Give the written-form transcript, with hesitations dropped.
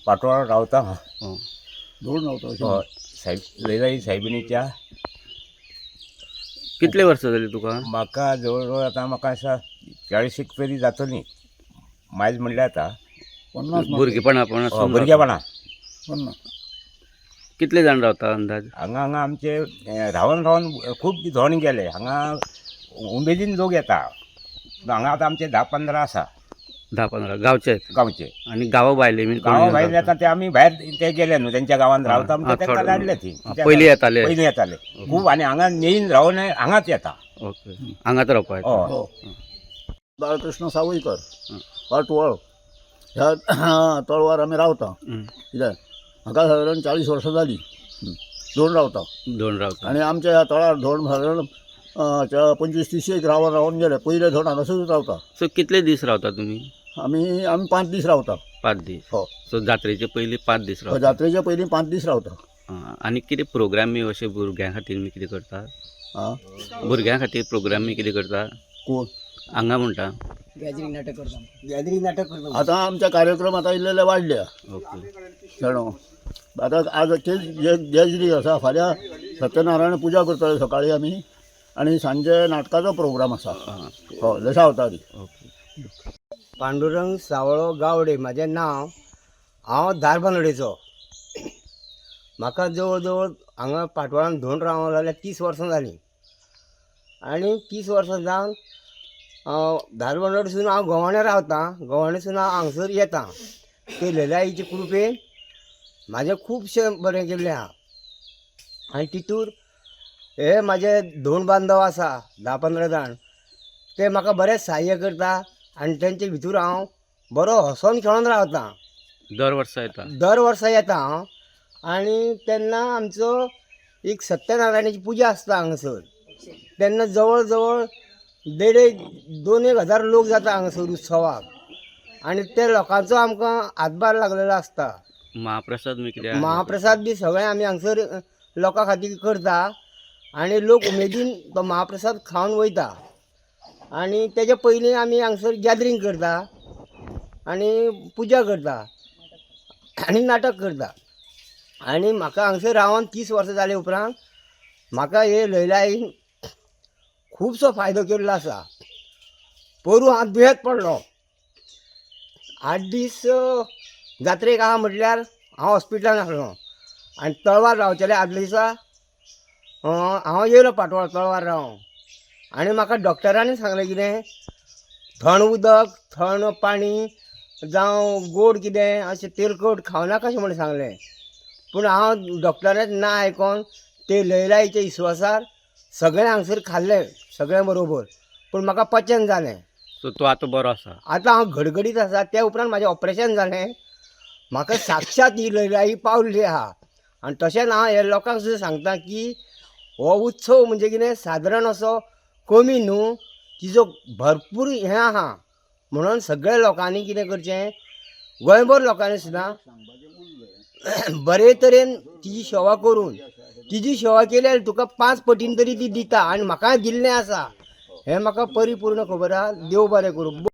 पाटोळा रावता हं. धोड नव्हतं हय साहेब लैलाई साहेबिनीच्या कितले वर्स जाली तुका? म्हाका जवळ जवळ आतां म्हाका अशा 40 तरी जातली मायज म्हणल्यार आता 50 भुरगेपणापासून भुरगेपणा 50 कितले जाण रावता अंदाज? हांगा आमचे रावन रावन खूब धोण गेले हांगा उमेदीन लोक येता हांगा आतां आमचे 10-15 आसा 10-15 गांवचे गांवचे आणि गांवा भायले बीन कोण गांवा भायर रावता? येता ते आमी भायर ते गेले न्हू तेंच्या गांवांत रावता हा, म्हणटा तेंका थोडे- धाडले ती पयलीं येताले. पयलीं येताले खूब आनी हांगा नेईन रावन हांगाच येता ओके हांगाच रावपा येता. हय हो बाळकृष्ण सावयकर हं. पाटवळ ह्या तळवार आमी रावता हं. कित्याक म्हाका सादारण 40 वर्सां जालीं धोड रावता दोन रावता. आनी आमच्या ह्या तळार धोड सादारण 25-30 एक रावन गेले पयले धोड हांगासरूच रावता सो कितले दीस रावता तुमी? आमी 5 दीस रावता 5 दीस. हो सो जात्रेचे पयलीं 5 दीस रावता. जात्रेच्या पयलीं 5 दीस रावता आं, आनी कितें प्रोग्राम बी अशें भुरग्यां खातीर बी कितें करता? आं भुरग्यां खातीर प्रोग्राम बी कितें करता? कोण हांगा म्हणटा. गॅदरिंग नाटक करता आतां आमचे कार्यक्रम आतां इल्ले वाडल्या ओके. जाणो आतां आज गॅजरी आसा फाल्यां सत्यनारायण पुजा करतले सकाळीं आमी आनी सांजे नाटकाचो प्रोग्राम आसा आं, हो दशावतारी ओके. पांडुरंग सावळो गावडे म्हाजें नांव. हांव धारबांदोडेचो. म्हाका जवळ जवळ हांगा पाटोळान धोंड रावूंक लागल्यार 30 वर्सां जालीं आनी 30 वर्सां जावन धारबांदोडेसून हांव गोवाण्या रावतां. गोवाण्यासून हांव हांगसर येतां. ते लैलाईचे कृपेन म्हाजें खुबशें बरें केल्लें आहा आनी तितूर हे म्हाजे धोंड बांदव आसा 10-15 जाण ते म्हाका बरें सहाय्य करता आनी तेंचे भितर हांव बरो हसोन खेळोन रावतां. दर वर्सा येता. दर वर्सा येता हांव आनी तेन्ना आमचो एक सत्यनारायणाची पुजा आसता हांगासर. तेन्ना जवळ जवळ 1,500-2,000 हजार लोक जाता हांगासर उत्सवाक आनी ते लोकांचो आमकां हातभार लागलेलो आसता. महाप्रसाद बी कितें? महाप्रसाद बी सगळें आमी हांगसर लोकां खातीर करता आनी लोक उमेदीन तो महाप्रसाद खावन वयता. आनी तेजे पयलीं आमी हांगसर गॅदरींग करता आनी पुजा करता आनी नाटक करता. आनी म्हाका हांगसर रावन 30 वर्सां जाले उपरांत म्हाका हे लैलाईन खुबसो फायदो केल्लो आसा. पोरूं हांव दुयेंत पडलो 8 दीस जात्रेक आहा म्हटल्यार हांव हॉस्पिटलान आसलो आनी तळवार रावचेले आदले दिसा हांव येयलो पाटोळा तळवार रावों आनी म्हाका डॉक्टरांनी सांगलें कितें थंड उदक थंड पाणी जावं गोड कितें अशें तेलकट खावनाका अशें म्हणून सांगलें. पूण हांव डॉक्टराचें ना आयकोन ते लैलाईच्या विश्वासार सगळें हांगसर खाल्लें सगळें बरोबर पूण म्हाका पचन जालें. सो तो आतां बरो आसा. आतां हांव घडघडीत आसा. त्या उपरांत म्हाजें ऑपरेशन जालें. म्हाका साक्षात ही लैलाई पावल्ली आहा आनी तशेंच हांव हे लोकांक सुद्दां सांगता की हो उत्सव म्हणजे कितें सादारण असो कमी न्हू तिजो भरपूर हें आहा म्हणून सगळ्या लोकांनी कितें करचें गोंयभर लोकांनी सुद्दां बरे तरेन तिजी सेवा करून तिजी सेवा केल्यार तुका 5 पटीन तरी ती दिता आनी म्हाकाय दिल्लें आसा हें म्हाका परिपूर्ण खबर आहा. देव बरें करूं.